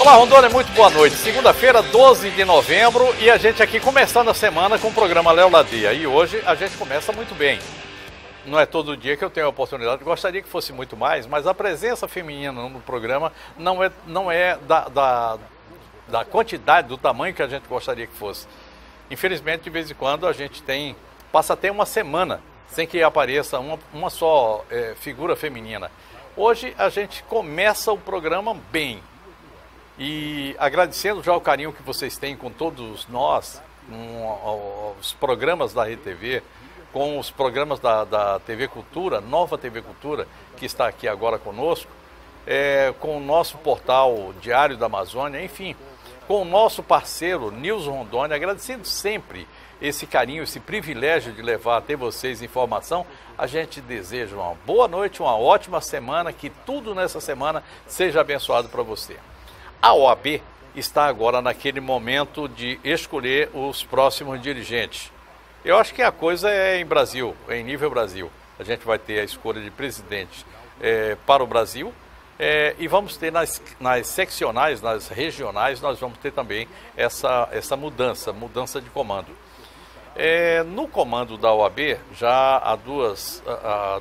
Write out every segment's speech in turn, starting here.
Olá, Rondônia, muito boa noite. Segunda-feira, 12 de novembro, e a gente aqui começando a semana com o programa Léo Ladia. E hoje a gente começa muito bem. Não é todo dia que eu tenho a oportunidade, gostaria que fosse muito mais, mas a presença feminina no programa não é da quantidade, do tamanho que a gente gostaria que fosse. Infelizmente, de vez em quando, a gente passa até uma semana sem que apareça uma só figura feminina. Hoje a gente começa o programa bem. E agradecendo já o carinho que vocês têm com todos nós, com os programas da Rede TV, com os programas da TV Cultura, Nova TV Cultura, que está aqui agora conosco, com o nosso portal Diário da Amazônia, enfim, com o nosso parceiro News Rondônia, agradecendo sempre esse carinho, esse privilégio de levar até vocês informação. A gente deseja uma boa noite, uma ótima semana, que tudo nessa semana seja abençoado para você. A OAB está agora naquele momento de escolher os próximos dirigentes. Eu acho que a coisa é em Brasil, é em nível Brasil. A gente vai ter a escolha de presidente para o Brasil e vamos ter nas seccionais, nas regionais, nós vamos ter também essa mudança de comando. No comando da OAB, já há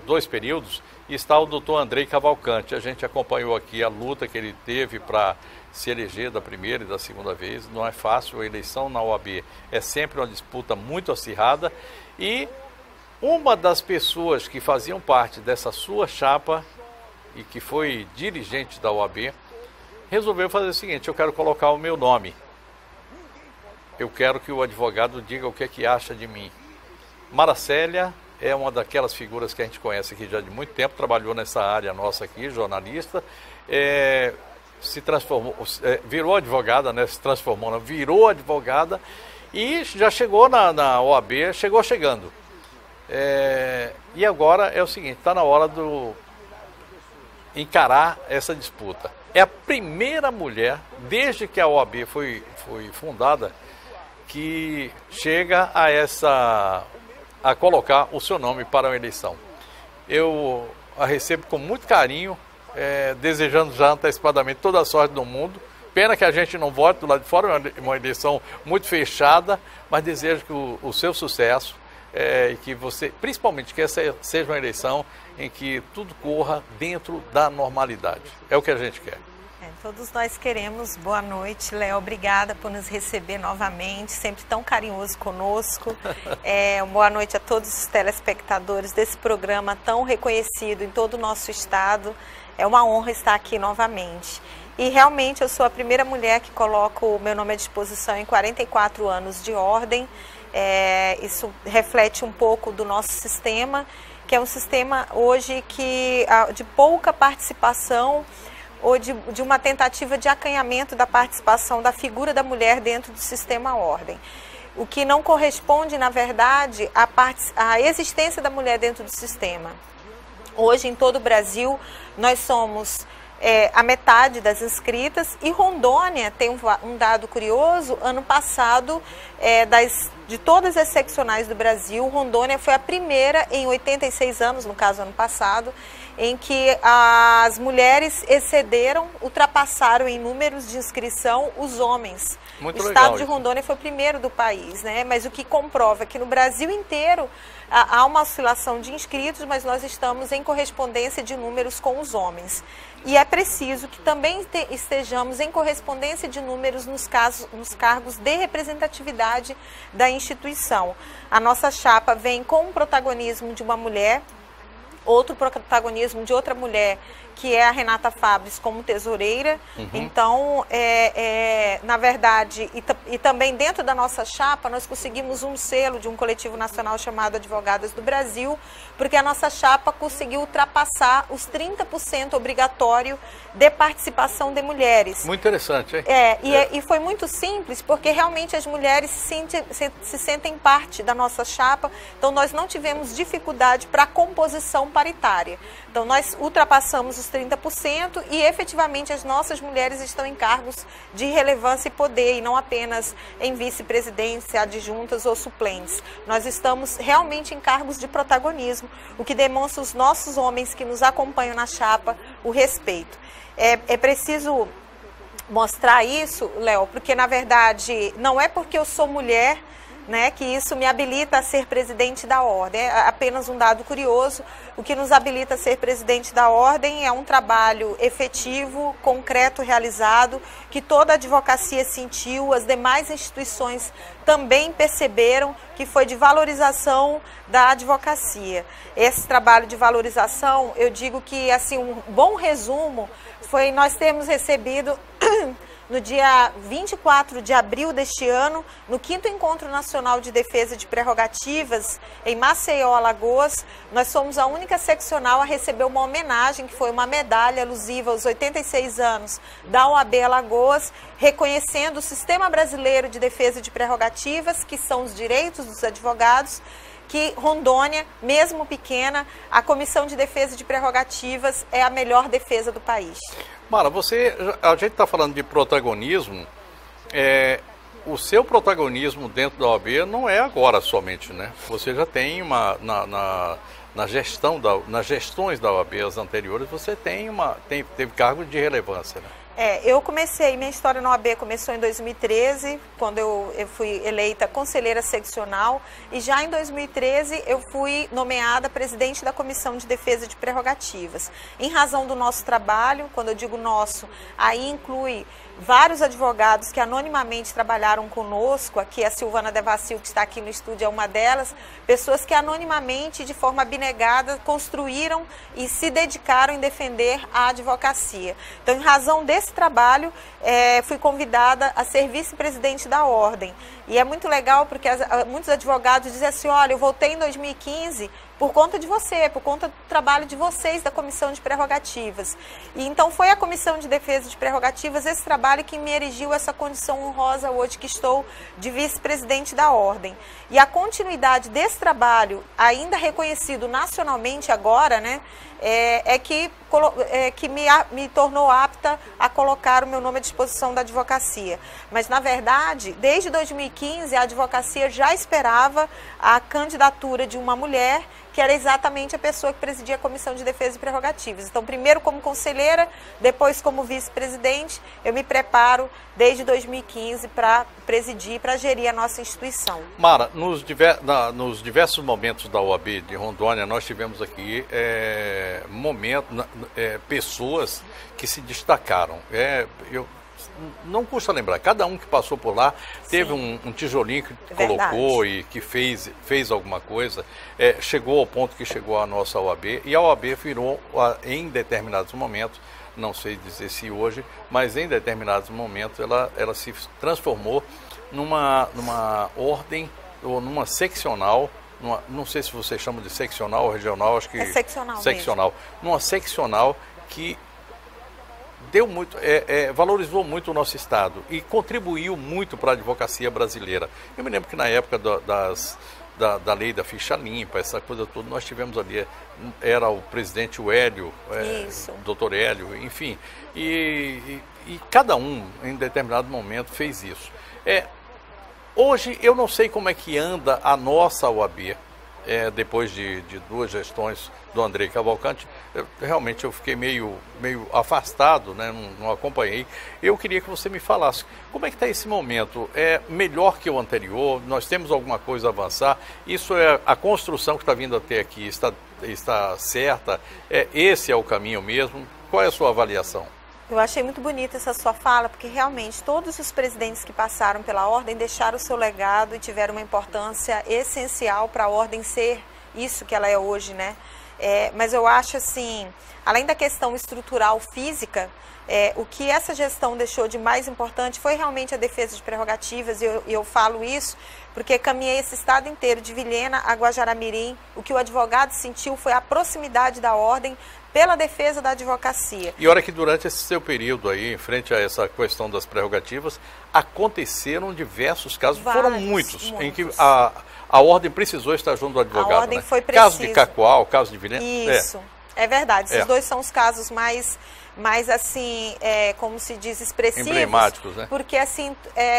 dois períodos, está o doutor Andrei Cavalcante. A gente acompanhou aqui a luta que ele teve para se eleger da primeira e da segunda vez. Não é fácil, a eleição na OAB é sempre uma disputa muito acirrada. E uma das pessoas que faziam parte dessa sua chapa e que foi dirigente da OAB, resolveu fazer o seguinte: eu quero colocar o meu nome. Eu quero que o advogado diga o que é que acha de mim. Maracélia é uma daquelas figuras que a gente conhece aqui já de muito tempo, trabalhou nessa área nossa aqui, jornalista, se transformou, virou advogada, né? Se transformou, virou advogada e já chegou na OAB, chegando. E agora é o seguinte, está na hora de encarar essa disputa. É a primeira mulher, desde que a OAB foi fundada, que chega a colocar o seu nome para uma eleição. Eu a recebo com muito carinho, desejando já antecipadamente toda a sorte do mundo. Pena que a gente não vote do lado de fora, é uma eleição muito fechada, mas desejo que o seu sucesso e que você, principalmente, que essa seja uma eleição em que tudo corra dentro da normalidade. É o que a gente quer. Todos nós queremos. Boa noite, Léo. Obrigada por nos receber novamente, sempre tão carinhoso conosco. Boa noite a todos os telespectadores desse programa tão reconhecido em todo o nosso estado. É uma honra estar aqui novamente. E realmente eu sou a primeira mulher que coloco o meu nome à disposição em 44 anos de ordem. Isso reflete um pouco do nosso sistema, que é um sistema hoje de pouca participação, ou de uma tentativa de acanhamento da participação da figura da mulher dentro do sistema ordem. O que não corresponde, na verdade, à existência da mulher dentro do sistema. Hoje, em todo o Brasil, nós somos a metade das inscritas, e Rondônia tem um dado curioso. Ano passado, de todas as seccionais do Brasil, Rondônia foi a primeira em 86 anos, no caso ano passado, em que as mulheres ultrapassaram em números de inscrição os homens. Muito o legal, estado de Rondônia foi o primeiro do país, né? Mas o que comprova que no Brasil inteiro há uma oscilação de inscritos, mas nós estamos em correspondência de números com os homens. E é preciso que também estejamos em correspondência de números nos cargos de representatividade da instituição. A nossa chapa vem com o protagonismo de uma mulher, outro protagonismo de outra mulher, que é a Renata Fabres como tesoureira. Então, na verdade, e também dentro da nossa chapa, nós conseguimos um selo de um coletivo nacional chamado Advogadas do Brasil, porque a nossa chapa conseguiu ultrapassar os 30% obrigatório de participação de mulheres. Muito interessante, hein? E foi muito simples, porque realmente as mulheres se sentem parte da nossa chapa, então nós não tivemos dificuldade para a composição paritária. Então nós ultrapassamos os 30% e efetivamente as nossas mulheres estão em cargos de relevância e poder, e não apenas em vice-presidência, adjuntas ou suplentes. Nós estamos realmente em cargos de protagonismo, o que demonstra os nossos homens que nos acompanham na chapa o respeito. É preciso mostrar isso, Léo, porque na verdade não é porque eu sou mulher, né, que isso me habilita a ser presidente da ordem. É apenas um dado curioso. O que nos habilita a ser presidente da ordem é um trabalho efetivo, concreto, realizado, que toda a advocacia sentiu, as demais instituições também perceberam, que foi de valorização da advocacia. Esse trabalho de valorização, eu digo que assim, um bom resumo foi nós termos recebido no dia 24 de abril deste ano, no 5º Encontro Nacional de Defesa de Prerrogativas, em Maceió, Alagoas, nós somos a única seccional a receber uma homenagem, que foi uma medalha alusiva aos 86 anos da OAB Alagoas, reconhecendo o Sistema Brasileiro de Defesa de Prerrogativas, que são os direitos dos advogados, que Rondônia, mesmo pequena, a Comissão de Defesa de Prerrogativas é a melhor defesa do país. Mara, a gente está falando de protagonismo, o seu protagonismo dentro da OAB não é agora somente, né? Você já tem nas gestões da OAB as anteriores, você teve cargo de relevância, né? Minha história na OAB começou em 2013, quando eu fui eleita conselheira seccional, e já em 2013 eu fui nomeada presidente da Comissão de Defesa de Prerrogativas. Em razão do nosso trabalho, quando eu digo nosso, aí inclui vários advogados que anonimamente trabalharam conosco, aqui a Silvana Devacil, que está aqui no estúdio, é uma delas, pessoas que anonimamente, de forma abnegada, construíram e se dedicaram em defender a advocacia. Então, em razão desse trabalho, fui convidada a ser vice-presidente da Ordem. E é muito legal porque muitos advogados dizem assim, olha, eu voltei em 2015 por conta de você, por conta do trabalho de vocês da Comissão de Prerrogativas. E então foi a Comissão de Defesa de Prerrogativas, esse trabalho que me erigiu essa condição honrosa hoje que estou de vice-presidente da Ordem. E a continuidade desse trabalho, ainda reconhecido nacionalmente agora, né, que me tornou apta a colocar o meu nome à disposição da advocacia. Mas, na verdade, desde 2015, a advocacia já esperava a candidatura de uma mulher, que era exatamente a pessoa que presidia a Comissão de Defesa e Prerrogativas. Então, primeiro como conselheira, depois como vice-presidente, eu me preparo desde 2015 para presidir, para gerir a nossa instituição. Mara, nos diversos momentos da OAB de Rondônia, nós tivemos aqui pessoas que se destacaram. Não custa lembrar, cada um que passou por lá teve um tijolinho que colocou e que fez alguma coisa, chegou ao ponto que chegou a nossa OAB, e a OAB virou, em determinados momentos, não sei dizer se hoje, mas em determinados momentos ela se transformou numa ordem ou numa seccional, não sei se vocês chamam de seccional ou regional, acho que é seccional. Seccional. Numa seccional que deu muito, valorizou muito o nosso Estado e contribuiu muito para a advocacia brasileira. Eu me lembro que na época da lei da ficha limpa, essa coisa toda, nós tivemos ali, era o presidente Hélio, doutor Hélio, enfim, e cada um, em determinado momento, fez isso. Hoje, eu não sei como é que anda a nossa OAB, depois de duas gestões do Andrei Cavalcante. Realmente eu fiquei meio afastado, né? Não acompanhei. Eu queria que você me falasse, como é que está esse momento? É melhor que o anterior? Nós temos alguma coisa a avançar? Isso a construção que está vindo até aqui está certa? Esse é o caminho mesmo? Qual é a sua avaliação? Eu achei muito bonita essa sua fala, porque realmente todos os presidentes que passaram pela Ordem deixaram o seu legado e tiveram uma importância essencial para a Ordem ser isso que ela é hoje, né? Mas eu acho assim, além da questão estrutural física, o que essa gestão deixou de mais importante foi realmente a defesa de prerrogativas, e eu falo isso porque caminhei esse estado inteiro, de Vilhena a Guajará-Mirim. O que o advogado sentiu foi a proximidade da Ordem pela defesa da advocacia. E olha que durante esse seu período aí, em frente a essa questão das prerrogativas, aconteceram diversos casos, foram muitos, em que a Ordem precisou estar junto do advogado. A Ordem, né? foi preciso. Caso de Cacoal, caso de Vilhena. Isso, é verdade. Esses dois são os casos mais assim, como se diz, expressivos, emblemáticos, né? Porque assim,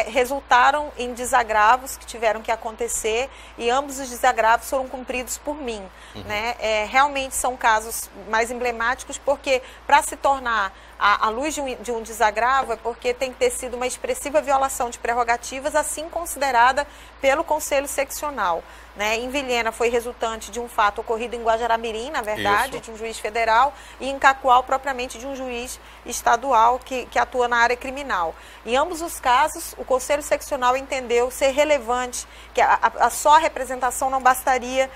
resultaram em desagravos que tiveram que acontecer, e ambos os desagravos foram cumpridos por mim, né? Realmente são casos mais emblemáticos, porque para se tornar à luz de um desagravo, é porque tem que ter sido uma expressiva violação de prerrogativas, assim considerada pelo Conselho Seccional. Né? Em Vilhena foi resultante de um fato ocorrido em Guajará-Mirim, na verdade, de um juiz federal, e em Cacoal, propriamente, de um juiz estadual que atua na área criminal. Em ambos os casos, o Conselho Seccional entendeu ser relevante, que a só representação não bastaria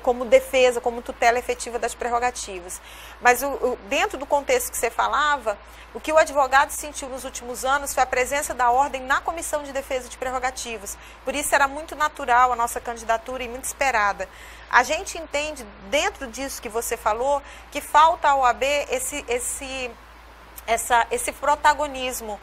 como defesa, como tutela efetiva das prerrogativas. Mas dentro do contexto que você falava, o que o advogado sentiu nos últimos anos foi a presença da ordem na Comissão de Defesa de Prerrogativas. Por isso era muito natural a nossa candidatura e muito esperada. A gente entende, dentro disso que você falou, que falta à OAB esse protagonismo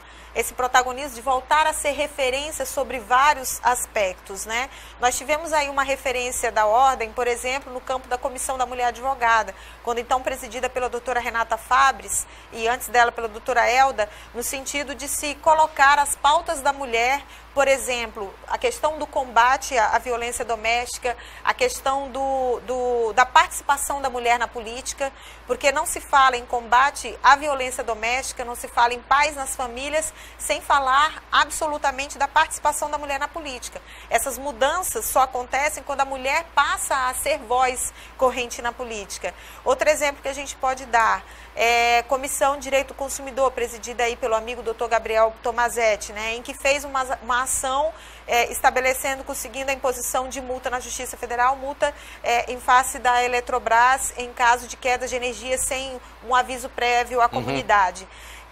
de voltar a ser referência sobre vários aspectos, né? Nós tivemos aí uma referência da ordem, por exemplo, no campo da Comissão da Mulher Advogada, quando então presidida pela doutora Renata Fabres e antes dela pela doutora Elda, no sentido de se colocar as pautas da mulher, por exemplo, a questão do combate à violência doméstica, a questão da participação da mulher na política, porque não se fala em combate à violência doméstica, não se fala em paz nas famílias, sem falar absolutamente da participação da mulher na política. Essas mudanças só acontecem quando a mulher passa a ser voz corrente na política. Outro exemplo que a gente pode dar é Comissão de Direito do Consumidor, presidida aí pelo amigo Dr. Gabriel Tomazetti, né, em que fez uma ação conseguindo a imposição de multa na Justiça Federal, multa em face da Eletrobras em caso de queda de energia sem um aviso prévio à comunidade.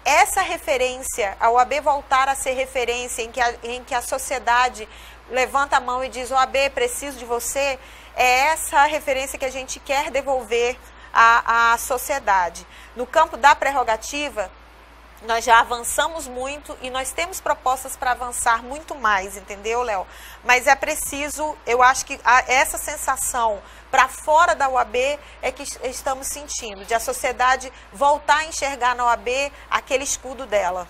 Essa referência, a OAB voltar a ser referência em que a sociedade levanta a mão e diz: OAB, preciso de você, é essa referência que a gente quer devolver à sociedade. No campo da prerrogativa, nós já avançamos muito e nós temos propostas para avançar muito mais, entendeu, Léo? Mas é preciso, eu acho que essa sensação para fora da OAB é que estamos sentindo, de a sociedade voltar a enxergar na OAB aquele escudo dela.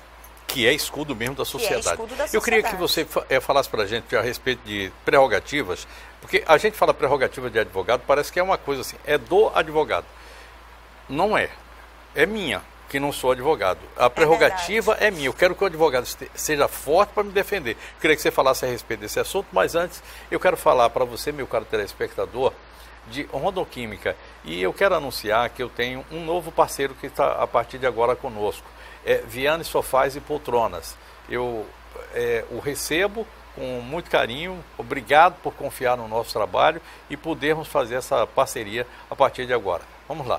Que é escudo mesmo da sociedade. Que é escudo da sociedade. Eu queria que você falasse para a gente a respeito de prerrogativas, porque a gente fala prerrogativa de advogado, parece que é uma coisa assim, é do advogado. Não é, é minha, que não sou advogado. A prerrogativa é minha, eu quero que o advogado seja forte para me defender. Eu queria que você falasse a respeito desse assunto, mas antes eu quero falar para você, meu caro telespectador, de Rondoquímica. E eu quero anunciar que eu tenho um novo parceiro que está a partir de agora conosco. É Viane Sofás e Poltronas. Eu o recebo com muito carinho, obrigado por confiar no nosso trabalho e podermos fazer essa parceria a partir de agora. Vamos lá.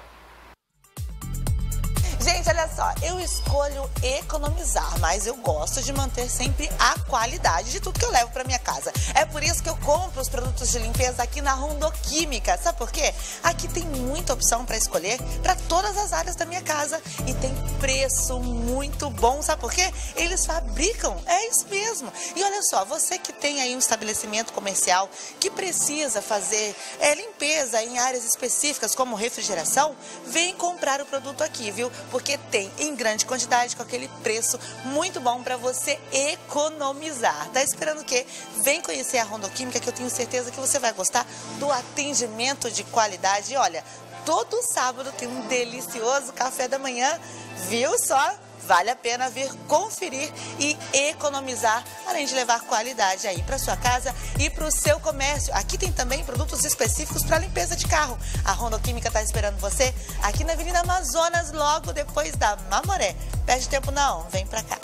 Gente, olha só, eu escolho economizar, mas eu gosto de manter sempre a qualidade de tudo que eu levo para minha casa. É por isso que eu compro os produtos de limpeza aqui na Rondoquímica. Sabe por quê? Aqui tem muita opção para escolher para todas as áreas da minha casa e tem preço muito bom. Sabe por quê? Eles fabricam, é isso mesmo. E olha só, você que tem aí um estabelecimento comercial que precisa fazer limpeza em áreas específicas como refrigeração, vem comprar o produto aqui, viu? Porque tem em grande quantidade com aquele preço muito bom para você economizar. Tá esperando o quê? Vem conhecer a Rondoquímica, que eu tenho certeza que você vai gostar do atendimento de qualidade. E olha, todo sábado tem um delicioso café da manhã, viu só? Vale a pena vir conferir e economizar, além de levar qualidade aí para sua casa e para o seu comércio. Aqui tem também produtos específicos para limpeza de carro. A Rondoquímica está esperando você aqui na Avenida Amazonas, logo depois da Mamoré. Perde tempo não, vem para cá.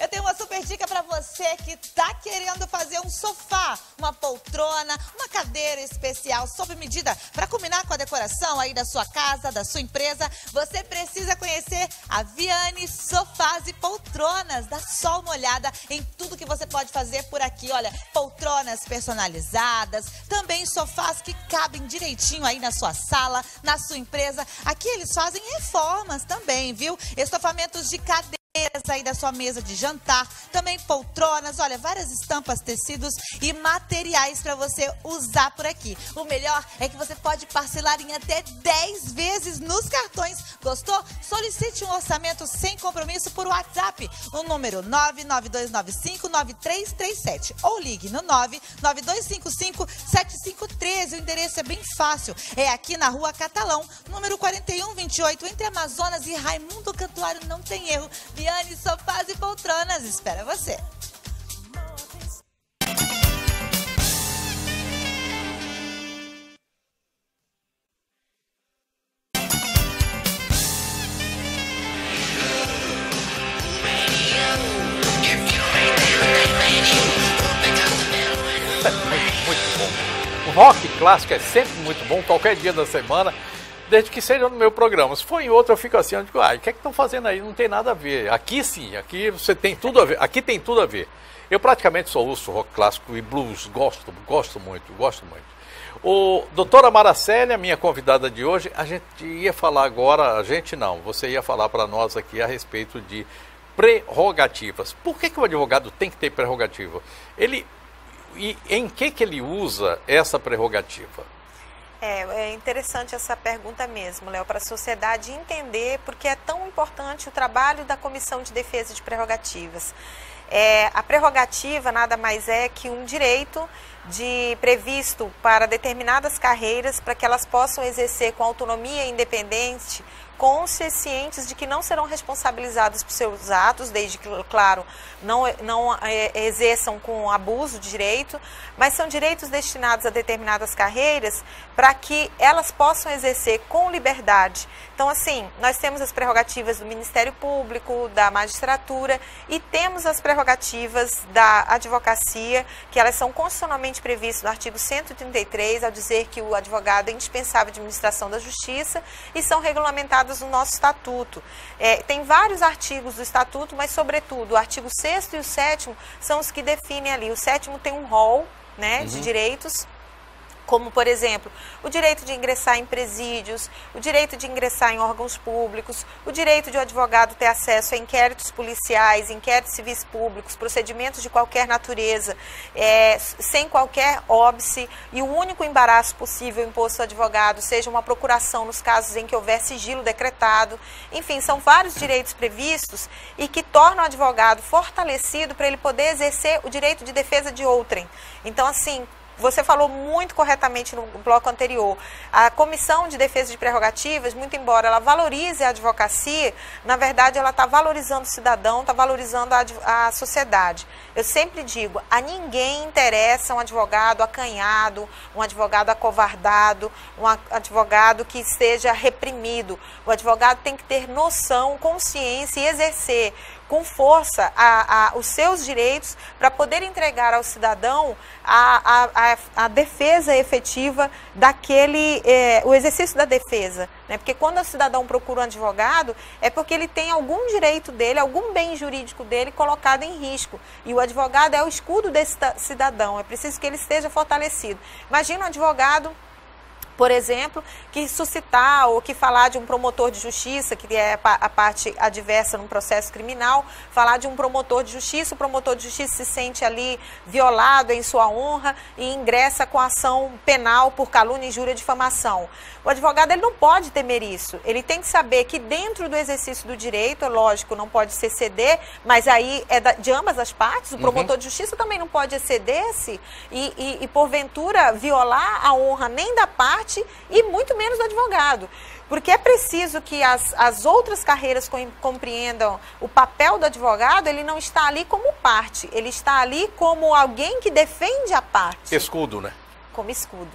Eu tenho uma super dica para você que tá querendo fazer um sofá, uma poltrona, uma cadeira especial sob medida para combinar com a decoração aí da sua casa, da sua empresa. Você precisa conhecer a Viane Sofás e Poltronas. Dá só uma olhada em tudo que você pode fazer por aqui. Olha, poltronas personalizadas, também sofás que cabem direitinho aí na sua sala, na sua empresa. Aqui eles fazem reformas também, viu? Estofamentos de cadeira aí da sua mesa de jantar, também poltronas, olha, várias estampas, tecidos e materiais para você usar por aqui. O melhor é que você pode parcelar em até 10 vezes nos cartões. Gostou? Solicite um orçamento sem compromisso por WhatsApp, o número 992959337 ou ligue no 992557513. O endereço é bem fácil, é aqui na Rua Catalão, número 4128, entre Amazonas e Raimundo Cantuário. Não tem erro. Viane Sofás e Poltronas espera você. Muito bom. O rock clássico é sempre muito bom, qualquer dia da semana, desde que seja no meu programa. Se for em outro, eu fico assim, eu digo, o que é que estão fazendo aí? Não tem nada a ver. Aqui sim, aqui você tem tudo a ver. Aqui tem tudo a ver. Eu praticamente só ouço rock clássico e blues, gosto muito. O doutora Maracélia, minha convidada de hoje, a gente ia falar agora, você ia falar para nós aqui a respeito de prerrogativas. Por que o advogado tem que ter prerrogativa? E em que ele usa essa prerrogativa? É interessante essa pergunta mesmo, Léo, para a sociedade entender porque é tão importante o trabalho da Comissão de Defesa de Prerrogativas. A prerrogativa nada mais é que um direito previsto para determinadas carreiras para que elas possam exercer com autonomia e independente, conscientes de que não serão responsabilizados por seus atos, desde que, claro, não exerçam com abuso de direito, mas são direitos destinados a determinadas carreiras para que elas possam exercer com liberdade. Então, assim, nós temos as prerrogativas do Ministério Público, da magistratura e temos as prerrogativas da advocacia, que elas são constitucionalmente previstas no artigo 133, ao dizer que o advogado é indispensável de administração da justiça e são regulamentadas no nosso estatuto. Tem vários artigos do estatuto, mas sobretudo o artigo 6º e o 7º são os que definem ali. O 7º tem um rol, né, de direitos, como, por exemplo, o direito de ingressar em presídios, o direito de ingressar em órgãos públicos, o direito de o advogado ter acesso a inquéritos policiais, inquéritos civis públicos, procedimentos de qualquer natureza, sem qualquer óbice, e o único embaraço possível imposto ao advogado seja uma procuração nos casos em que houver sigilo decretado. Enfim, são vários direitos previstos e que tornam o advogado fortalecido para ele poder exercer o direito de defesa de outrem. Então, assim, você falou muito corretamente no bloco anterior. A Comissão de Defesa de Prerrogativas, muito embora ela valorize a advocacia, na verdade ela está valorizando o cidadão, está valorizando a sociedade. Eu sempre digo, a ninguém interessa um advogado acanhado, um advogado acovardado, um advogado que esteja reprimido. O advogado tem que ter noção, consciência e exercer com força os seus direitos para poder entregar ao cidadão a defesa efetiva daquele, o exercício da defesa, né? Porque quando o cidadão procura um advogado, é porque ele tem algum direito dele, algum bem jurídico dele colocado em risco. E o advogado é o escudo desse cidadão, é preciso que ele esteja fortalecido. Imagina um advogado, por exemplo, que suscitar ou que falar de um promotor de justiça, que é a parte adversa num processo criminal, falar de um promotor de justiça, o promotor de justiça se sente ali violado em sua honra e ingressa com ação penal por calúnia, injúria e difamação. O advogado ele não pode temer isso, ele tem que saber que dentro do exercício do direito, é lógico, não pode se exceder, mas aí é de ambas as partes, o promotor de justiça também não pode exceder-se e porventura violar a honra nem da parte e muito menos do advogado, porque é preciso que as outras carreiras compreendam o papel do advogado. Ele não está ali como parte, ele está ali como alguém que defende a parte. Escudo, né? Como escudo.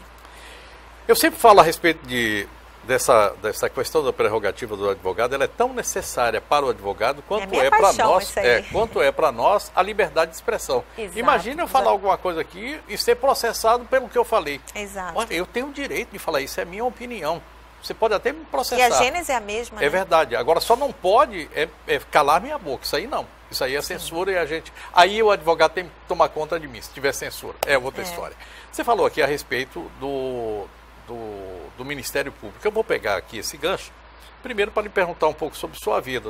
Eu sempre falo a respeito dessa questão da prerrogativa do advogado. Ela é tão necessária para o advogado quanto é para nós a liberdade de expressão. Exato, imagina eu falar alguma coisa aqui e ser processado pelo que eu falei. Exato. Olha, eu tenho o direito de falar isso, é minha opinião. Você pode até me processar. E a gênese é a mesma, né? É verdade. Agora só não pode calar minha boca. Isso aí não. Isso aí é censura. E a gente... Aí o advogado tem que tomar conta de mim, se tiver censura. É outra história. Você falou aqui a respeito do Ministério Público. Eu vou pegar aqui esse gancho, primeiro para lhe perguntar um pouco sobre sua vida.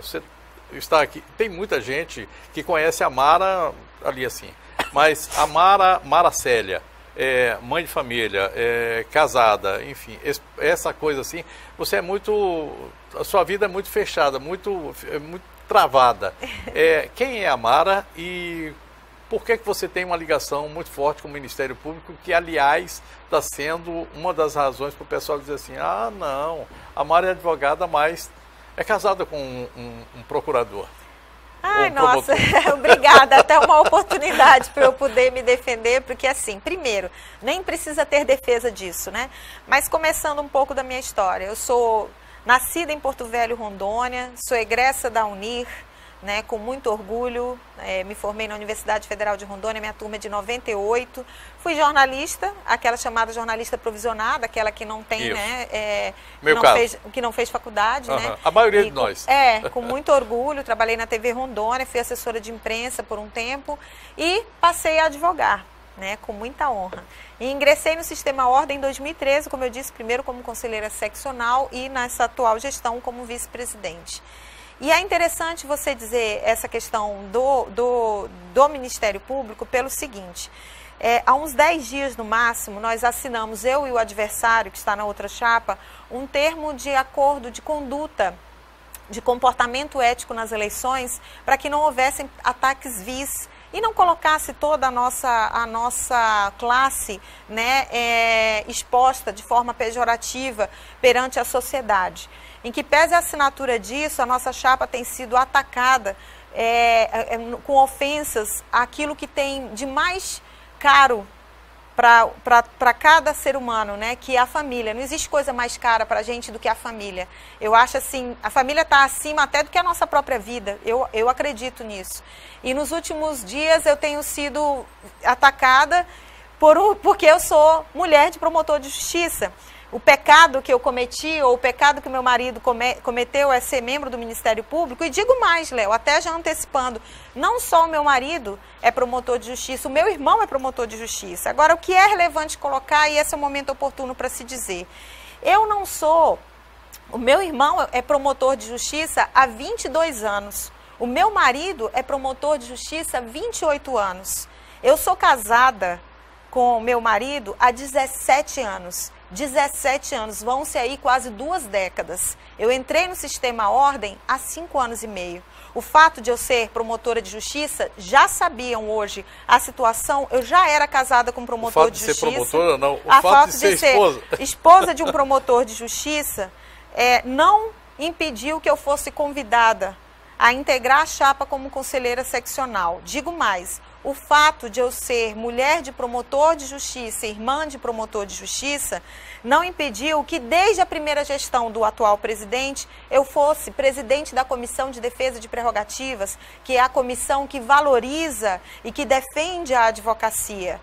estar aqui. Tem muita gente que conhece a Mara ali assim, mas a Mara Célia, mãe de família, casada, enfim, essa coisa assim, você é muito, a sua vida é muito fechada, muito travada. Quem é a Mara e por que você tem uma ligação muito forte com o Ministério Público, que, aliás, está sendo uma das razões para o pessoal dizer assim, ah, não, a Mara é advogada, mas é casada com um procurador. Ai, nossa, obrigada, até uma oportunidade para eu poder me defender, porque assim, primeiro, nem precisa ter defesa disso, né? Mas começando um pouco da minha história, eu sou nascida em Porto Velho, Rondônia, sou egressa da UNIR, né, com muito orgulho, me formei na Universidade Federal de Rondônia, minha turma é de 98, fui jornalista, aquela chamada jornalista provisionada, aquela que não tem, né, que não fez faculdade, né? A maioria de nós. Com muito orgulho, trabalhei na TV Rondônia, fui assessora de imprensa por um tempo e passei a advogar, né, com muita honra. E ingressei no Sistema Ordem em 2013, como eu disse, primeiro como conselheira seccional e nessa atual gestão como vice-presidente. E é interessante você dizer essa questão do Ministério Público pelo seguinte, há uns 10 dias no máximo, nós assinamos, eu e o adversário que está na outra chapa, um termo de acordo de conduta, de comportamento ético nas eleições, para que não houvessem ataques vis e não colocasse toda a nossa classe, né, exposta de forma pejorativa perante a sociedade. Em que pese a assinatura disso, a nossa chapa tem sido atacada com ofensas àquilo que tem de mais caro para cada ser humano, né, que é a família. Não existe coisa mais cara para a gente do que a família. Eu acho assim, a família está acima até do que a nossa própria vida. Eu acredito nisso. E nos últimos dias eu tenho sido atacada porque eu sou mulher de promotor de justiça. O pecado que eu cometi, ou o pecado que o meu marido cometeu é ser membro do Ministério Público. E digo mais, Léo, até já antecipando, não só o meu marido é promotor de justiça, o meu irmão é promotor de justiça. Agora, o que é relevante colocar, e esse é o momento oportuno para se dizer, eu não sou, o meu irmão é promotor de justiça há 22 anos, o meu marido é promotor de justiça há 28 anos. Eu sou casada com o meu marido há 17 anos. 17 anos, vão-se aí quase 2 décadas. Eu entrei no Sistema Ordem há 5 anos e meio. O fato de eu ser promotora de justiça, já sabiam hoje a situação, eu já era casada com um promotor de justiça. O fato de ser promotora, não. O fato de ser esposa de um promotor de justiça, não impediu que eu fosse convidada a integrar a chapa como conselheira seccional. Digo mais, o fato de eu ser mulher de promotor de justiça, irmã de promotor de justiça, não impediu que desde a primeira gestão do atual presidente, eu fosse presidente da Comissão de Defesa de Prerrogativas, que é a comissão que valoriza e que defende a advocacia.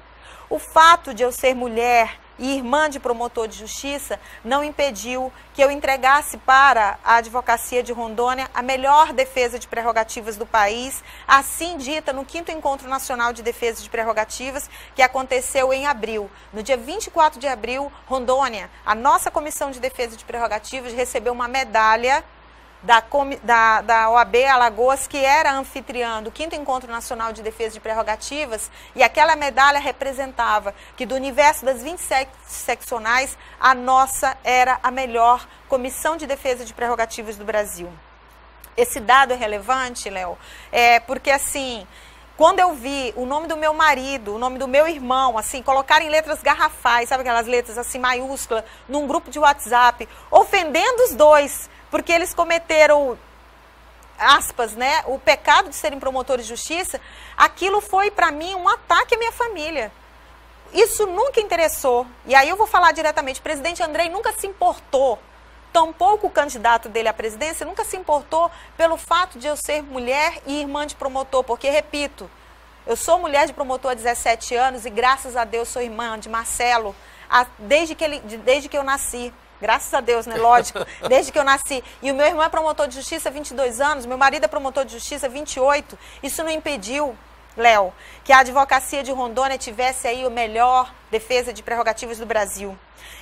O fato de eu ser mulher e irmã de promotor de justiça não impediu que eu entregasse para a advocacia de Rondônia a melhor defesa de prerrogativas do país, assim dita no 5º Encontro Nacional de Defesa de Prerrogativas, que aconteceu em abril. No dia 24 de abril, Rondônia, a nossa Comissão de Defesa de Prerrogativas recebeu uma medalha da OAB Alagoas, que era anfitriã do 5º Encontro Nacional de Defesa de Prerrogativas, e aquela medalha representava que do universo das 27 seccionais, a nossa era a melhor Comissão de Defesa de Prerrogativas do Brasil. Esse dado é relevante, Léo, porque assim, quando eu vi o nome do meu marido, o nome do meu irmão, assim, colocarem letras garrafais, sabe aquelas letras assim maiúsculas, num grupo de WhatsApp, ofendendo os dois, porque eles cometeram, aspas, né, o pecado de serem promotores de justiça, aquilo foi para mim um ataque à minha família. Isso nunca interessou. E aí eu vou falar diretamente, o presidente Andrei nunca se importou, tampouco o candidato dele à presidência, nunca se importou pelo fato de eu ser mulher e irmã de promotor, porque, repito, eu sou mulher de promotor há 17 anos e graças a Deus sou irmã de Marcelo desde que eu nasci. Graças a Deus, né? Lógico, desde que eu nasci. E o meu irmão é promotor de justiça há 22 anos, meu marido é promotor de justiça há 28. Isso não impediu Léo, que a advocacia de Rondônia tivesse aí a melhor defesa de prerrogativas do Brasil.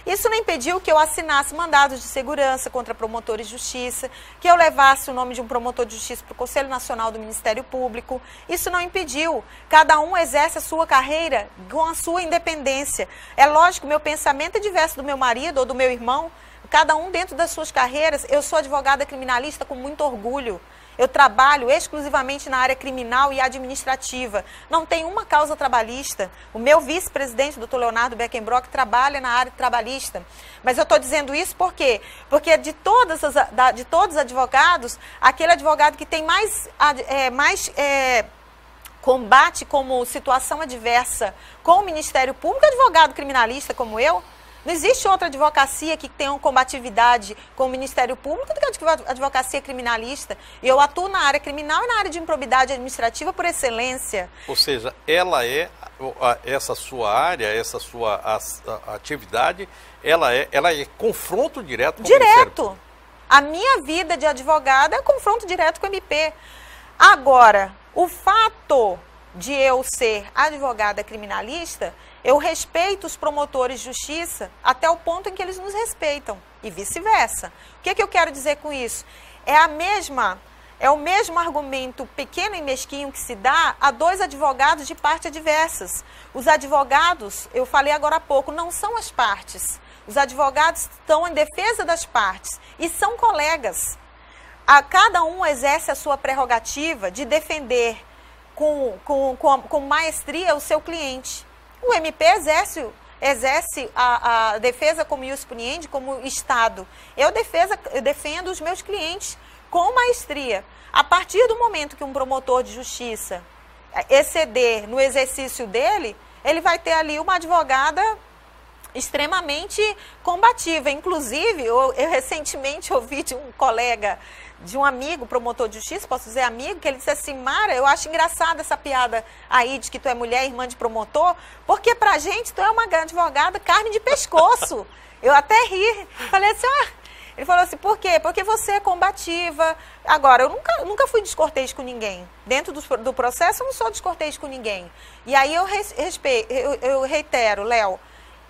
Isso não impediu que eu assinasse mandados de segurança contra promotores de justiça, que eu levasse o nome de um promotor de justiça para o Conselho Nacional do Ministério Público. Isso não impediu. Cada um exerce a sua carreira com a sua independência. É lógico, meu pensamento é diverso do meu marido ou do meu irmão. Cada um dentro das suas carreiras. Eu sou advogada criminalista com muito orgulho. Eu trabalho exclusivamente na área criminal e administrativa. Não tem uma causa trabalhista. O meu vice-presidente, doutor Leonardo Beckenbrock, trabalha na área trabalhista. Mas eu estou dizendo isso por quê? Porque de todos os advogados, aquele advogado que tem mais combate como situação adversa com o Ministério Público, advogado criminalista como eu. Não existe outra advocacia que tenha uma combatividade com o Ministério Público do que a advocacia criminalista. E eu atuo na área criminal e na área de improbidade administrativa por excelência. Ou seja, essa sua área, essa sua atividade, ela é confronto direto com o Ministério Público. A minha vida de advogada é confronto direto com o MP. Agora, o fato de eu ser advogada criminalista, eu respeito os promotores de justiça até o ponto em que eles nos respeitam e vice-versa. O que eu quero dizer com isso? É o mesmo argumento pequeno e mesquinho que se dá a dois advogados de partes adversas. Os advogados, eu falei agora há pouco, não são as partes. Os advogados estão em defesa das partes e são colegas. Cada um exerce a sua prerrogativa de defender com maestria o seu cliente. O MP exerce a defesa como ius puniendi, como Estado. Eu defendo os meus clientes com maestria. A partir do momento que um promotor de justiça exceder no exercício dele, ele vai ter ali uma advogada extremamente combativa. Inclusive, eu recentemente ouvi de um colega, de um amigo, promotor de justiça, posso dizer amigo, que ele disse assim: Mara, eu acho engraçada essa piada aí de que tu é mulher, irmã de promotor, porque pra gente tu é uma advogada carne de pescoço. Eu até ri, falei assim, ele falou assim, por quê? Porque você é combativa. Agora, eu nunca fui descortês com ninguém. Dentro do processo eu não sou descortês com ninguém. E aí eu reitero, Léo,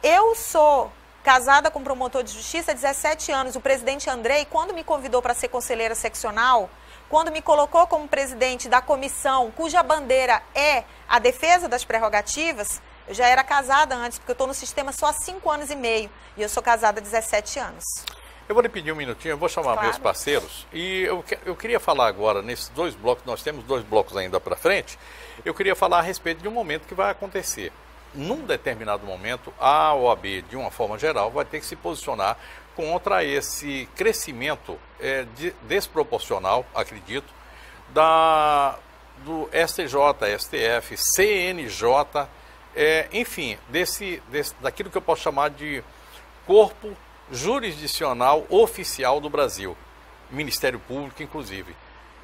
eu sou casada com um promotor de justiça há 17 anos. O presidente Andrei, quando me convidou para ser conselheira seccional, quando me colocou como presidente da comissão, cuja bandeira é a defesa das prerrogativas, eu já era casada antes, porque eu estou no sistema só há 5 anos e meio. E eu sou casada há 17 anos. Eu vou lhe pedir um minutinho, eu vou chamar meus parceiros. E eu queria falar agora, nesses 2 blocos, nós temos 2 blocos ainda para frente, eu queria falar a respeito de um momento que vai acontecer. Num determinado momento, a OAB, de uma forma geral, vai ter que se posicionar contra esse crescimento desproporcional, acredito, do STJ, STF, CNJ, enfim, daquilo que eu posso chamar de corpo jurisdicional oficial do Brasil, Ministério Público, inclusive.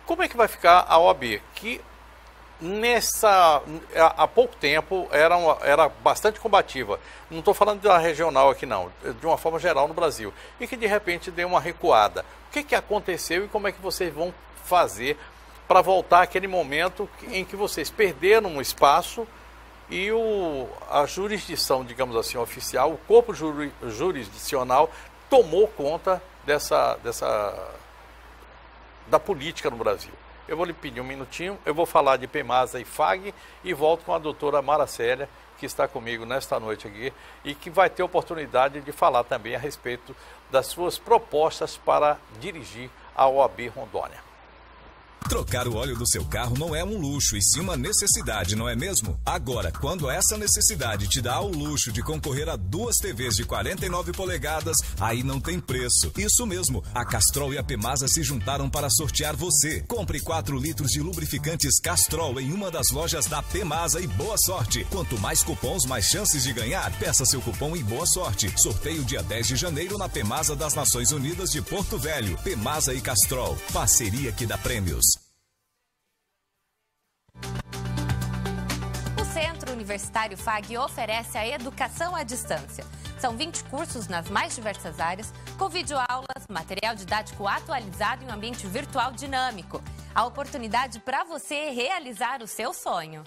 Como é que vai ficar a OAB? Que há pouco tempo era bastante combativa. Não estou falando da regional aqui não, de uma forma geral no Brasil. E que de repente deu uma recuada. O que aconteceu e como é que vocês vão fazer para voltar àquele momento em que vocês perderam um espaço e a jurisdição, digamos assim, oficial, o corpo jurisdicional tomou conta da política no Brasil? Eu vou lhe pedir um minutinho, eu vou falar de PEMASA e FAG e volto com a doutora Mara Célia, que está comigo nesta noite aqui e que vai ter oportunidade de falar também a respeito das suas propostas para dirigir a OAB Rondônia. Trocar o óleo do seu carro não é um luxo, e sim uma necessidade, não é mesmo? Agora, quando essa necessidade te dá o luxo de concorrer a 2 TVs de 49 polegadas, aí não tem preço. Isso mesmo, a Castrol e a PEMASA se juntaram para sortear você. Compre 4 litros de lubrificantes Castrol em uma das lojas da PEMASA e boa sorte. Quanto mais cupons, mais chances de ganhar. Peça seu cupom e boa sorte. Sorteio dia 10 de janeiro na PEMASA das Nações Unidas de Porto Velho. PEMASA e Castrol, parceria que dá prêmios. O Centro Universitário FAG oferece a educação à distância. São 20 cursos nas mais diversas áreas, com videoaulas, material didático atualizado em um ambiente virtual dinâmico. A oportunidade para você realizar o seu sonho.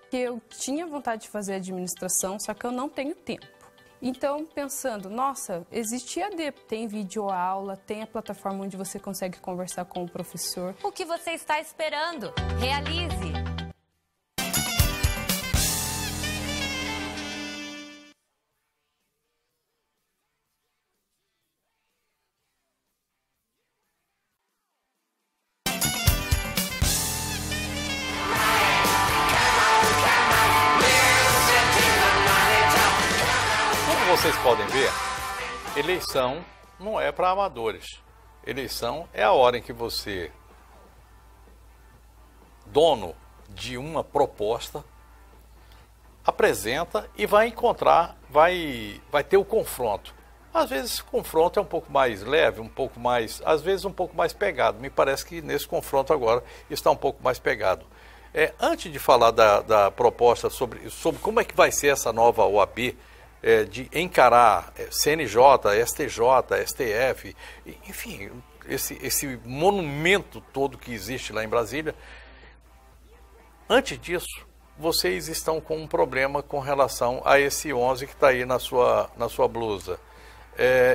que eu tinha vontade de fazer administração, só que eu não tenho tempo. Então, pensando, nossa, existe EAD, tem videoaula, tem a plataforma onde você consegue conversar com o professor. O que você está esperando? Realize! Vocês podem ver, eleição não é para amadores. Eleição é a hora em que você, dono de uma proposta, apresenta e vai encontrar, vai ter o confronto. Às vezes o confronto é um pouco mais leve, um pouco mais, às vezes um pouco mais pegado. Me parece que nesse confronto agora está um pouco mais pegado. Antes de falar da proposta sobre como é que vai ser essa nova OAB, de encarar CNJ, STJ, STF, enfim, esse monumento todo que existe lá em Brasília. Antes disso, vocês estão com um problema com relação a esse 11 que está aí na sua blusa.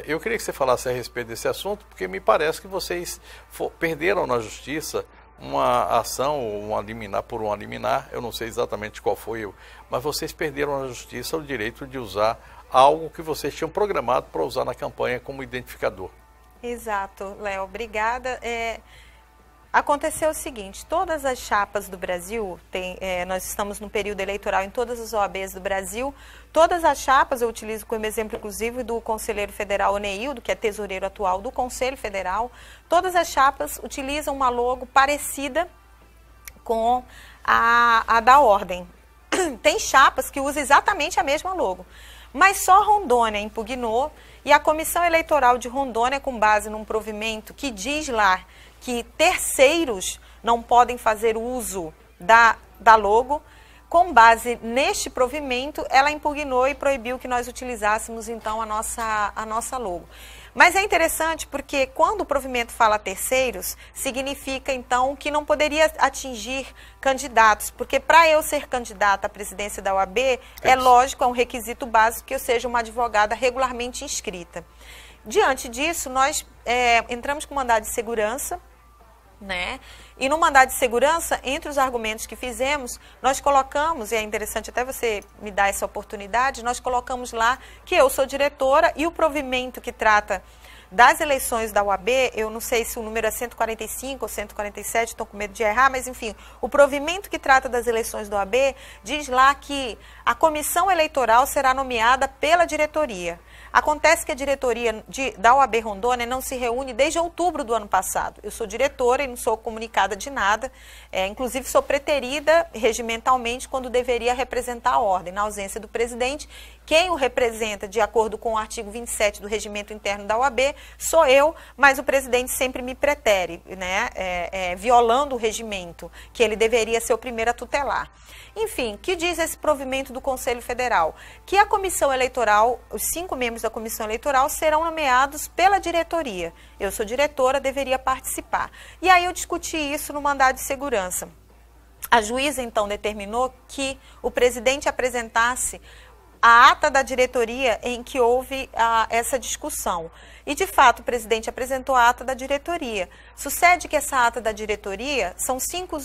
Eu queria que você falasse a respeito desse assunto, porque me parece que vocês perderam na justiça uma ação, por um liminar, eu não sei exatamente qual foi, mas vocês perderam na justiça o direito de usar algo que vocês tinham programado para usar na campanha como identificador. Exato, Léo, obrigada. Aconteceu o seguinte, todas as chapas do Brasil, nós estamos no período eleitoral em todas as OABs do Brasil, todas as chapas, eu utilizo como exemplo inclusive do conselheiro federal Oneildo, que é tesoureiro atual do Conselho Federal, todas as chapas utilizam uma logo parecida com a da ordem. Tem chapas que usam exatamente a mesma logo, mas só Rondônia impugnou e a Comissão Eleitoral de Rondônia, com base num provimento que diz lá que terceiros não podem fazer uso da logo, com base neste provimento, ela impugnou e proibiu que nós utilizássemos, então, a nossa logo. Mas é interessante porque quando o provimento fala terceiros, significa, então, que não poderia atingir candidatos, porque para eu ser candidata à presidência da OAB, é lógico, é um requisito básico que eu seja uma advogada regularmente inscrita. Diante disso, nós entramos com mandado de segurança, né? E no mandado de segurança, entre os argumentos que fizemos, nós colocamos, e é interessante até você me dar essa oportunidade, nós colocamos lá que eu sou diretora e o provimento que trata das eleições da OAB, eu não sei se o número é 145 ou 147, estou com medo de errar, mas enfim, o provimento que trata das eleições da OAB diz lá que a comissão eleitoral será nomeada pela diretoria. Acontece que a diretoria da OAB Rondônia não se reúne desde outubro do ano passado. Eu sou diretora e não sou comunicada de nada, inclusive sou preterida regimentalmente quando deveria representar a ordem. Na ausência do presidente, quem o representa de acordo com o artigo 27 do regimento interno da OAB sou eu, mas o presidente sempre me pretere, né, violando o regimento, que ele deveria ser o primeiro a tutelar. Enfim, que diz esse provimento do Conselho Federal? Que a comissão eleitoral, os 5 membros da comissão eleitoral serão nomeados pela diretoria. Eu sou diretora, deveria participar. E aí eu discuti isso no mandado de segurança. A juíza, então, determinou que o presidente apresentasse a ata da diretoria em que houve essa discussão. E, de fato, o presidente apresentou a ata da diretoria. Sucede que essa ata da diretoria, são 5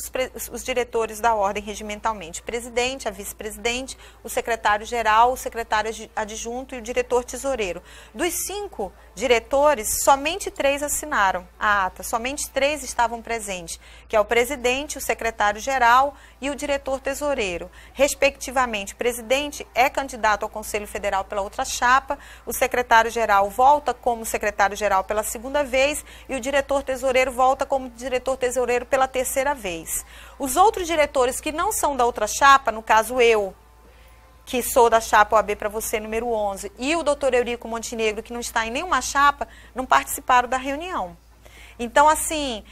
os diretores da ordem regimentalmente. O presidente, a vice-presidente, o secretário-geral, o secretário adjunto e o diretor tesoureiro. Dos 5 diretores, somente 3 assinaram a ata, somente 3 estavam presentes, que é o presidente, o secretário-geral e o diretor tesoureiro. Respectivamente, o presidente é candidato ao Conselho Federal pela outra chapa, o secretário-geral volta como secretário-geral pela 2ª vez e o diretor tesoureiro volta como diretor tesoureiro pela 3ª vez. Os outros diretores que não são da outra chapa, no caso eu, que sou da chapa OAB para você, número 11, e o doutor Eurico Montenegro, que não está em nenhuma chapa, não participaram da reunião. Então, assim,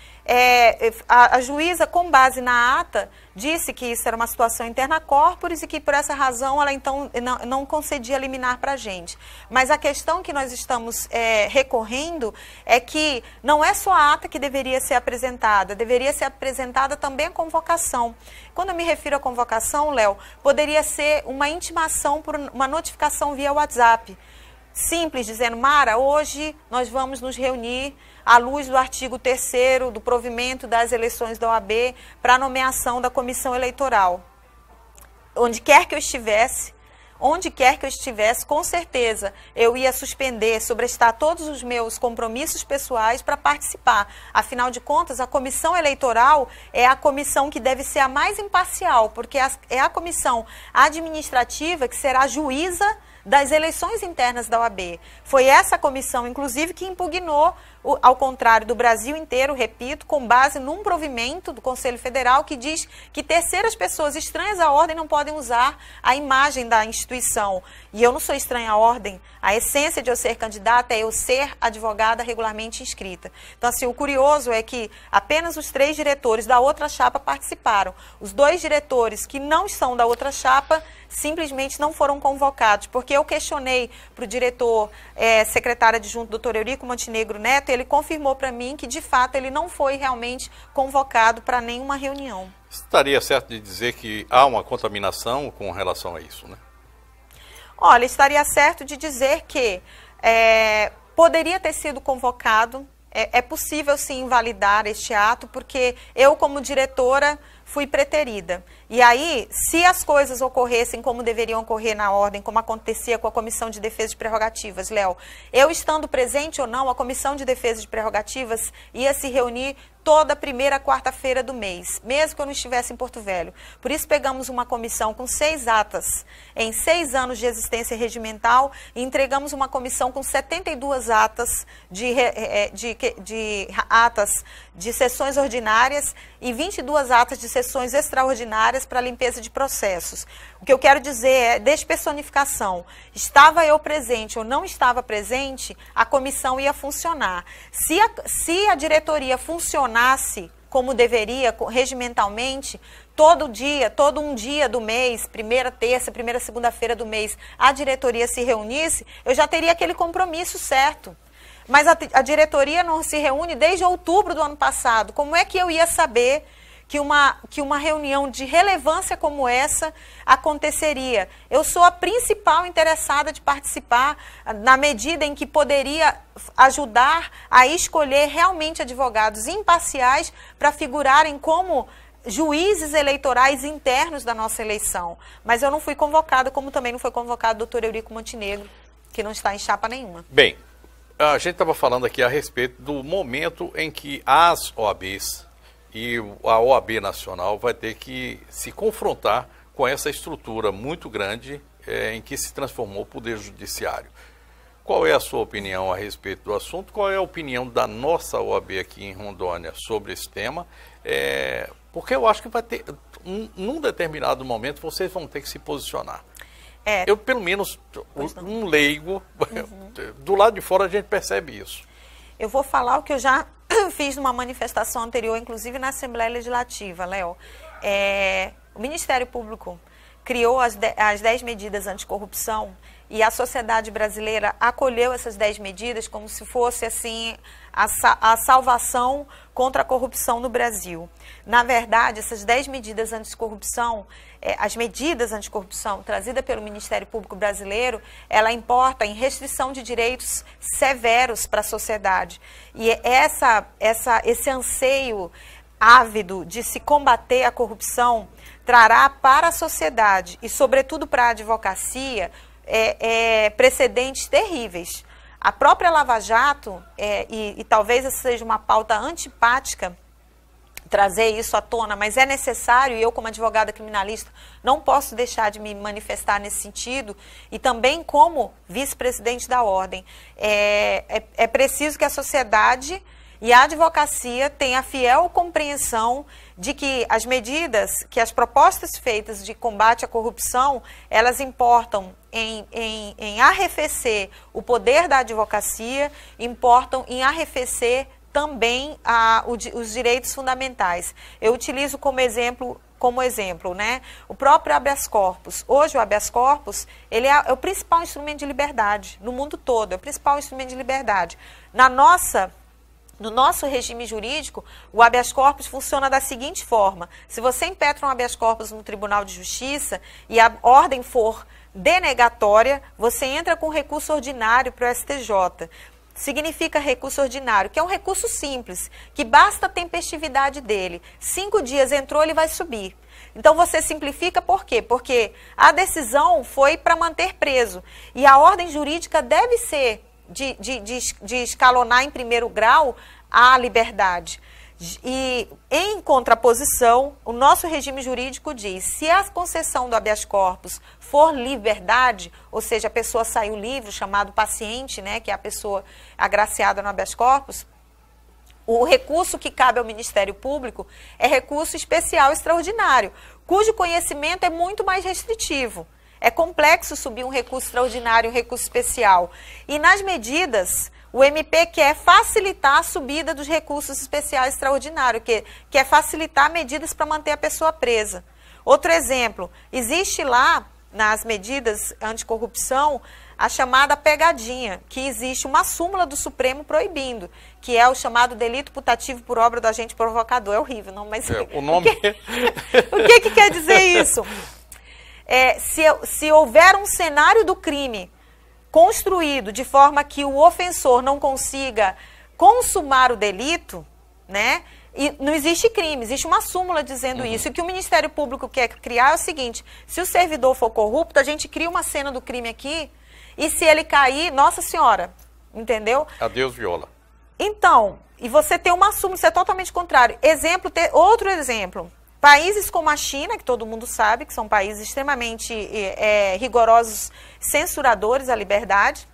a juíza, com base na ata, disse que isso era uma situação interna corporis e que por essa razão ela então não concedia liminar para a gente. Mas a questão que nós estamos recorrendo é que não é só a ata que deveria ser apresentada também a convocação. Quando eu me refiro à convocação, Léo, poderia ser uma intimação por uma notificação via WhatsApp. Simples, dizendo, Mara, hoje nós vamos nos reunir à luz do artigo 3º do provimento das eleições da OAB para a nomeação da comissão eleitoral. Onde quer que eu estivesse, com certeza eu ia suspender, sobrestar todos os meus compromissos pessoais para participar. Afinal de contas, a comissão eleitoral é a comissão que deve ser a mais imparcial, porque é a comissão administrativa que será juíza das eleições internas da OAB. Foi essa comissão, inclusive, que impugnou, ao contrário do Brasil inteiro, repito, com base num provimento do Conselho Federal que diz que terceiras pessoas estranhas à ordem não podem usar a imagem da instituição. E eu não sou estranha à ordem. A essência de eu ser candidata é eu ser advogada regularmente inscrita. Então, assim, o curioso é que apenas os 3 diretores da outra chapa participaram. Os 2 diretores que não são da outra chapa simplesmente não foram convocados, porque eu questionei para o diretor, secretário adjunto, doutor Eurico Montenegro Neto, ele confirmou para mim que, de fato, ele não foi realmente convocado para nenhuma reunião. Estaria certo de dizer que há uma contaminação com relação a isso, né? Olha, estaria certo de dizer que poderia ter sido convocado, é possível sim invalidar este ato, porque eu, como diretora, fui preterida. E aí, se as coisas ocorressem como deveriam ocorrer na ordem, como acontecia com a Comissão de Defesa de Prerrogativas, Léo, eu estando presente ou não, a Comissão de Defesa de Prerrogativas ia se reunir toda primeira quarta-feira do mês, mesmo que eu não estivesse em Porto Velho. Por isso pegamos uma comissão com 6 atas em 6 anos de existência regimental e entregamos uma comissão com 72 atas atas de sessões ordinárias e 22 atas de sessões extraordinárias para limpeza de processos. O que eu quero dizer é despersonificação. Estava eu presente ou não estava presente, a comissão ia funcionar. Se a diretoria funcionasse como deveria, regimentalmente, todo um dia do mês, primeira terça, primeira segunda-feira do mês, a diretoria se reunisse, eu já teria aquele compromisso certo. Mas a diretoria não se reúne desde outubro do ano passado. Como é que eu ia saber que uma reunião de relevância como essa aconteceria? Eu sou a principal interessada de participar, na medida em que poderia ajudar a escolher realmente advogados imparciais para figurarem como juízes eleitorais internos da nossa eleição. Mas eu não fui convocada, como também não foi convocado o doutor Eurico Montenegro, que não está em chapa nenhuma. Bem, a gente estava falando aqui a respeito do momento em que as OABs e a OAB Nacional vai ter que se confrontar com essa estrutura muito grande em que se transformou o Poder Judiciário. Qual é a sua opinião a respeito do assunto? Qual é a opinião da nossa OAB aqui em Rondônia sobre esse tema? Porque eu acho que vai ter, num determinado momento, vocês vão ter que se posicionar. Eu, pelo menos, um leigo, do lado de fora a gente percebe isso. Eu vou falar o que eu já fiz numa manifestação anterior, inclusive na Assembleia Legislativa, Léo. O Ministério Público criou as 10 medidas anticorrupção e a sociedade brasileira acolheu essas 10 medidas como se fosse assim a salvação contra a corrupção no Brasil. Na verdade, essas 10 medidas anticorrupção, as medidas anticorrupção trazidas pelo Ministério Público Brasileiro, ela importa em restrição de direitos severos para a sociedade. E esse anseio ávido de se combater a corrupção trará para a sociedade e, sobretudo, para a advocacia, precedentes terríveis. A própria Lava Jato, e talvez essa seja uma pauta antipática, trazer isso à tona, mas é necessário, e eu como advogada criminalista não posso deixar de me manifestar nesse sentido, e também como vice-presidente da Ordem, é preciso que a sociedade e a advocacia tenha fiel compreensão de que as medidas, que as propostas feitas de combate à corrupção, elas importam em arrefecer o poder da advocacia, importam em arrefecer também os direitos fundamentais. Eu utilizo como exemplo, né, o próprio habeas corpus. Hoje o habeas corpus, ele é o principal instrumento de liberdade no mundo todo, é o principal instrumento de liberdade. No nosso regime jurídico, o habeas corpus funciona da seguinte forma: se você impetra um habeas corpus no Tribunal de Justiça e a ordem for denegatória, você entra com recurso ordinário para o STJ. Significa recurso ordinário, que é um recurso simples, que basta a tempestividade dele. 5 dias entrou, ele vai subir. Então você simplifica por quê? Porque a decisão foi para manter preso. E a ordem jurídica deve ser de escalonar em primeiro grau a liberdade. E, em contraposição, o nosso regime jurídico diz: se a concessão do habeas corpus for liberdade, ou seja, a pessoa saiu livre, chamado paciente, né, que é a pessoa agraciada no habeas corpus, o recurso que cabe ao Ministério Público é recurso especial extraordinário, cujo conhecimento é muito mais restritivo. É complexo subir um recurso extraordinário, um recurso especial. E nas medidas, o MP quer facilitar a subida dos recursos especiais extraordinários, que quer facilitar medidas para manter a pessoa presa. Outro exemplo, existe lá, nas medidas anticorrupção, a chamada pegadinha, que existe uma súmula do Supremo proibindo, que é o chamado delito putativo por obra do agente provocador. É horrível, não? Mas o nome... o que quer dizer isso? Se houver um cenário do crime construído de forma que o ofensor não consiga consumar o delito, né? E não existe crime, existe uma súmula dizendo isso. E o que o Ministério Público quer criar é o seguinte: se o servidor for corrupto, a gente cria uma cena do crime aqui, e se ele cair, Nossa Senhora, entendeu? Adeus viola. Então, e você tem uma súmula, isso é totalmente contrário. Outro exemplo. Países como a China, que todo mundo sabe, que são países extremamente rigorosos, censuradores à liberdade,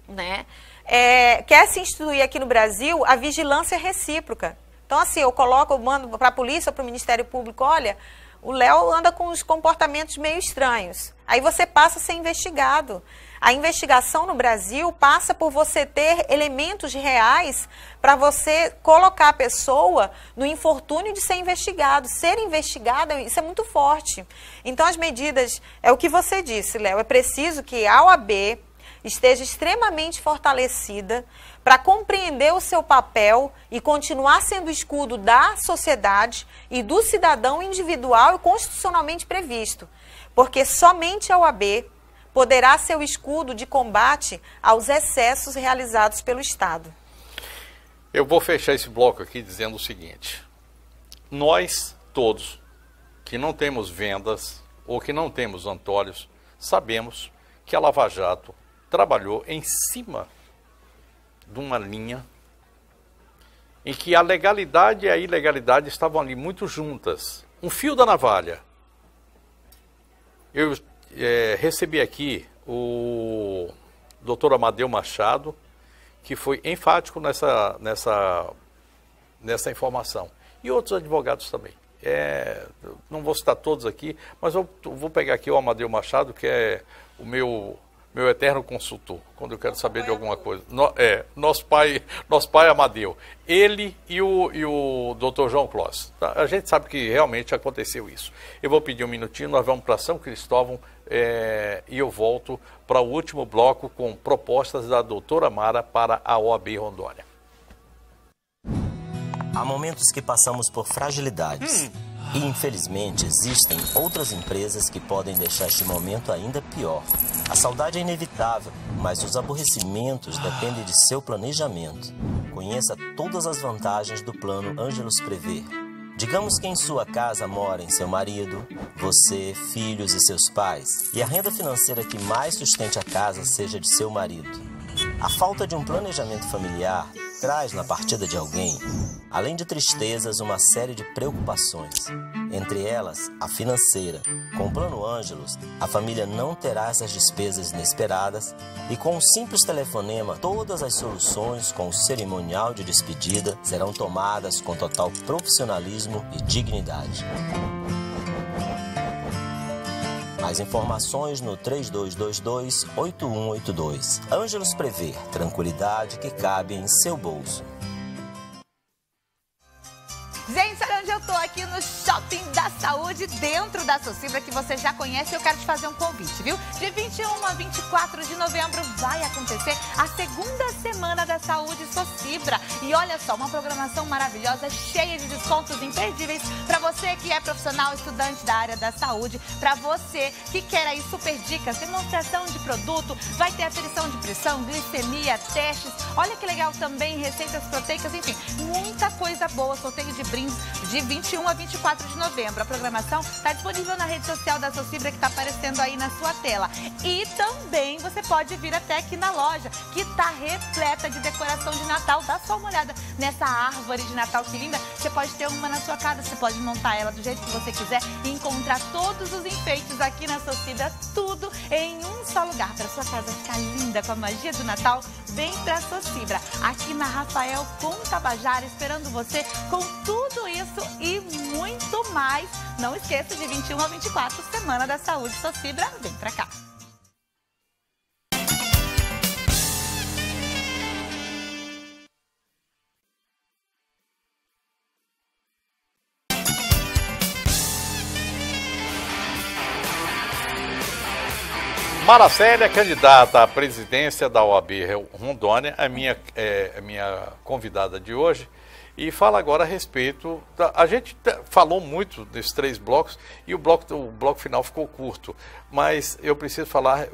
né? Quer se instituir aqui no Brasil a vigilância recíproca. Então, assim, eu mando para a polícia, para o Ministério Público: olha, o Léo anda com os comportamentos meio estranhos. Aí você passa a ser investigado. A investigação no Brasil passa por você ter elementos reais para você colocar a pessoa no infortúnio de ser investigado. Ser investigado, isso é muito forte. Então, as medidas, é o que você disse, Léo, é preciso que a OAB esteja extremamente fortalecida para compreender o seu papel e continuar sendo escudo da sociedade e do cidadão individual e constitucionalmente previsto. Porque somente a OAB poderá ser o escudo de combate aos excessos realizados pelo Estado. Eu vou fechar esse bloco aqui dizendo o seguinte: nós todos que não temos vendas ou que não temos antólios, sabemos que a Lava Jato trabalhou em cima de uma linha em que a legalidade e a ilegalidade estavam ali muito juntas. Um fio da navalha. Eu recebi aqui o Dr. Amadeu Machado, que foi enfático nessa informação. E outros advogados também. Não vou citar todos aqui, mas eu vou pegar aqui o Amadeu Machado, que é o meu eterno consultor, quando eu quero saber de alguma coisa. Nosso pai Amadeu. Ele e o Dr. João Clós. Tá? A gente sabe que realmente aconteceu isso. Eu vou pedir um minutinho, nós vamos para São Cristóvão e eu volto para o último bloco com propostas da doutora Mara para a OAB Rondônia. Há momentos que passamos por fragilidades. E, infelizmente, existem outras empresas que podem deixar este momento ainda pior. A saudade é inevitável, mas os aborrecimentos dependem de seu planejamento. Conheça todas as vantagens do plano Ângelos Prever. Digamos que em sua casa morem seu marido, você, filhos e seus pais, e a renda financeira que mais sustente a casa seja de seu marido. A falta de um planejamento familiar traz na partida de alguém, além de tristezas, uma série de preocupações. Entre elas, a financeira. Com o Plano Ângelos, a família não terá essas despesas inesperadas e com um simples telefonema, todas as soluções com o cerimonial de despedida serão tomadas com total profissionalismo e dignidade. Mais informações no 3222-8182. Ângelos Prever, tranquilidade que cabe em seu bolso. da Saúde dentro da Socibra, que você já conhece. Eu quero te fazer um convite, viu? De 21 a 24 de novembro vai acontecer a segunda Semana da Saúde Socibra. E olha só, uma programação maravilhosa, cheia de descontos imperdíveis para você que é profissional, estudante da área da saúde, para você que quer aí super dicas, demonstração de produto, vai ter aferição de pressão, glicemia, testes. Olha que legal também, receitas proteicas, enfim, muita coisa boa, sorteio de brindes de 21 a 24 de novembro. A programação está disponível na rede social da Socibra, que está aparecendo aí na sua tela. E também você pode vir até aqui na loja, que está repleta de decoração de Natal. Dá só uma olhada nessa árvore de Natal, que linda. Você pode ter uma na sua casa, você pode montar ela do jeito que você quiser e encontrar todos os enfeites aqui na Socibra, tudo em um só lugar, para sua casa ficar linda com a magia do Natal. Vem pra Socibra, aqui na Rafael com Tabajara, esperando você com tudo isso e muito mais. Não esqueça, de 21 a 24, Semana da Saúde Socibra, vem pra cá. Maracélia, candidata à presidência da OAB Rondônia, a minha convidada de hoje, e fala agora a respeito a gente falou muito nesses 3 blocos e o bloco final ficou curto, mas eu preciso falar,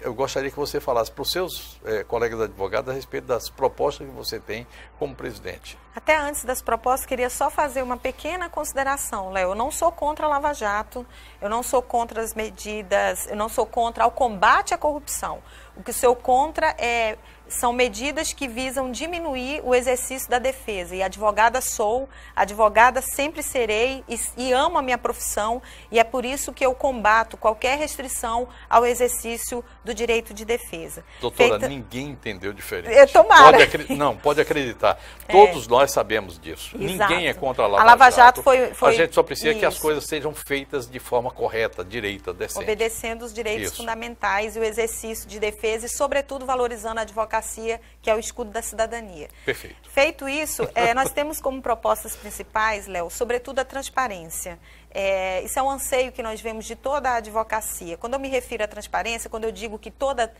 eu gostaria que você falasse para os seus colegas advogados a respeito das propostas que você tem como presidente. Até antes das propostas, queria só fazer uma pequena consideração, Léo. Eu não sou contra a Lava Jato, eu não sou contra as medidas, eu não sou contra o combate à corrupção. O que sou contra são medidas que visam diminuir o exercício da defesa. E advogada sou, advogada sempre serei e amo a minha profissão, e é por isso que eu combato qualquer restrição ao exercício do direito de defesa. Doutora, ninguém entendeu diferente. Tomara. Pode acreditar. Todos nós sabemos disso. Exato. Ninguém é contra a Lava Jato. Foi a gente só precisa que as coisas sejam feitas de forma correta, direita, decente. Obedecendo os direitos fundamentais e o exercício de defesa e, sobretudo, valorizando a advocacia, que é o escudo da cidadania. Perfeito. Feito isso, nós temos como propostas principais, Léo, sobretudo a transparência. Isso é um anseio que nós vemos de toda a advocacia. Quando eu me refiro à transparência, quando eu digo que toda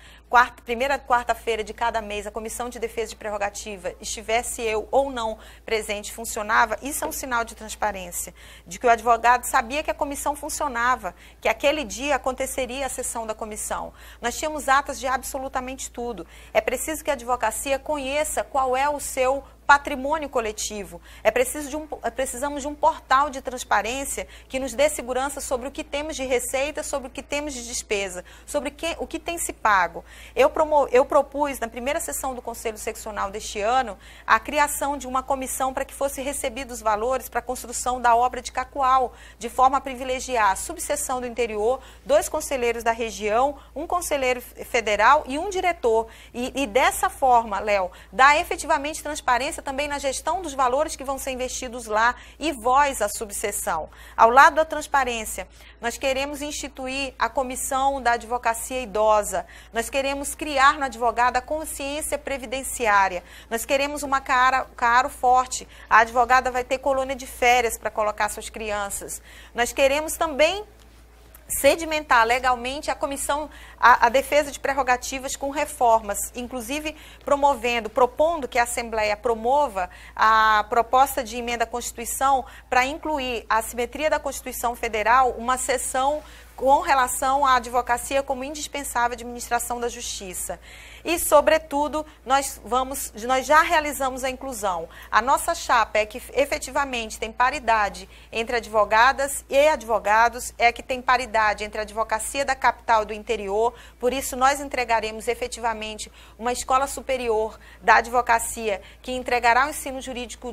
primeira quarta-feira de cada mês a Comissão de Defesa de Prerrogativa, estivesse eu ou não presente, funcionava, isso é um sinal de transparência, de que o advogado sabia que a comissão funcionava, que aquele dia aconteceria a sessão da comissão. Nós tínhamos atas de absolutamente tudo. É preciso que a advocacia conheça qual é o seu patrimônio coletivo. Precisamos de um portal de transparência que nos dê segurança sobre o que temos de receita, sobre o que temos de despesa, sobre o que tem se pago. Eu propus, na primeira sessão do Conselho Seccional deste ano, a criação de uma comissão para que fosse recebidos valores para a construção da obra de Cacoal, de forma a privilegiar a subseção do interior, 2 conselheiros da região, 1 conselheiro federal e 1 diretor. E dessa forma, Léo, dá efetivamente transparência também na gestão dos valores que vão ser investidos lá e voz à subseção. Ao lado da transparência, nós queremos instituir a Comissão da Advocacia Idosa, nós queremos criar no advogado a consciência previdenciária, nós queremos uma caro forte, a advogada vai ter colônia de férias para colocar suas crianças, nós queremos também sedimentar legalmente a defesa de prerrogativas com reformas, inclusive propondo que a Assembleia promova a proposta de emenda à Constituição para incluir a simetria da Constituição Federal, uma seção com relação à advocacia como indispensável administração da justiça. E, sobretudo, nós já realizamos a inclusão. A nossa chapa é que efetivamente tem paridade entre advogadas e advogados, é que tem paridade entre a advocacia da capital e do interior, por isso nós entregaremos efetivamente uma escola superior da advocacia que entregará o ensino jurídico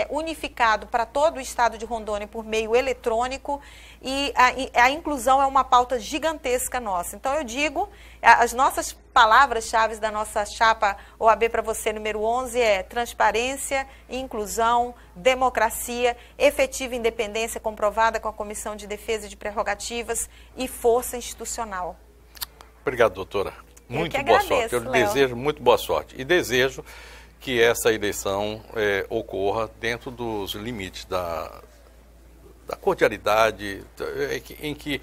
unificado para todo o estado de Rondônia por meio eletrônico, e a inclusão é uma pauta gigantesca nossa. Então eu digo, as nossas palavras-chave da nossa chapa OAB para você número 11 é transparência, inclusão, democracia, efetiva independência comprovada com a Comissão de Defesa de Prerrogativas e força institucional. Obrigado, doutora. Muito boa sorte. Eu lhe desejo muito boa sorte e desejo que essa eleição ocorra dentro dos limites da cordialidade, em que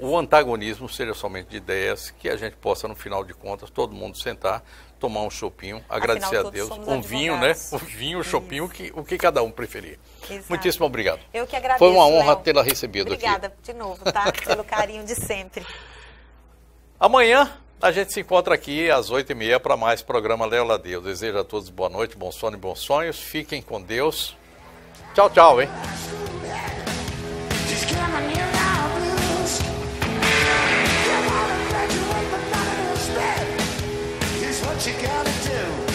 o antagonismo seja somente de ideias, que a gente possa, no final de contas, todo mundo sentar, tomar um chopinho, agradecer a Deus, um vinho, né? Um vinho, um chopinho, o que cada um preferir. Exato. Muitíssimo obrigado. Eu que agradeço, foi uma honra Léo. tê-la recebido Obrigada aqui. de novo, tá? Pelo carinho de sempre. Amanhã a gente se encontra aqui às 8h30 para mais programa Léo Ladei. Eu desejo a todos boa noite, bom sono e bons sonhos. Fiquem com Deus. Tchau, tchau, hein? What you gotta do?